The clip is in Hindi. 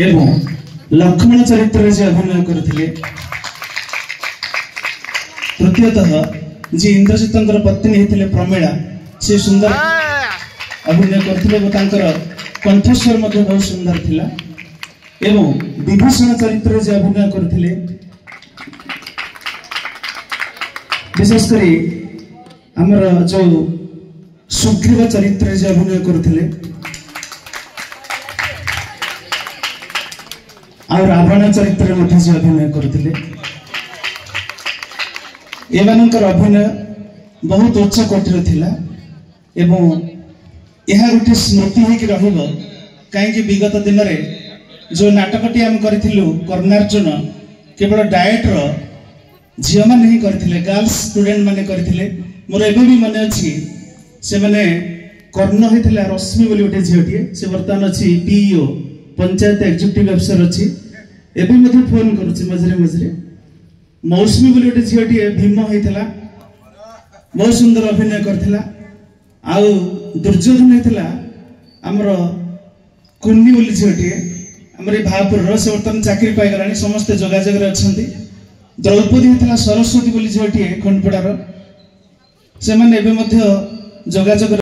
एवं लक्ष्मण चरित्र से अभिनय करथिले। तृतीयतः जी इंद्रजितंकर पत्नी होते प्रमीला से सुंदर अभिनय करथिले और तांकर कंठस्वर मध्य बहुत सुंदर थिला। एवं विभीषण चरित्र से अभिनय करथिले विशेषकर आमर जो सुग्रीव चरित्र से अभिनय करथिले और रावण चरित्र में से अभिनय करथिले। एमानकर अभिनय बहुत उच्च कोटिर थिला एवं यह गोटे स्मृति होकर रहिबो कहीं विगत दिन में जो नाटकटी आम करिथिलु कर्णार्जुन केवल डायट रो झियो माने ही करथिले, गर्ल्स स्टूडेंट माने करथिले। मोर एबे भी मन अछि से माने कर्ण होइथिला रश्मि बोली गोटे झियोटी से वर्तमान अछि पीईओ पंचायत एग्जीक्यूटिव अफसर अछि। एबे मध्ये फोन करूछि मझरे मझरे। मौसमी बोली गोटे झियोटी भीम होइथिला बहुत सुंदर अभिनय करथिला। आउ दुर्योधन होइथिला हमर कुन्नी बोली झियोटी हमर भापुर से वर्तमान चाकरी पाई गलानी समस्त जोगाजोग रे अछंती। द्रौपदी होइथिला सरस्वती बोली झियोटी खंडपड़ार से माने एबे मध्ये जोगाजोग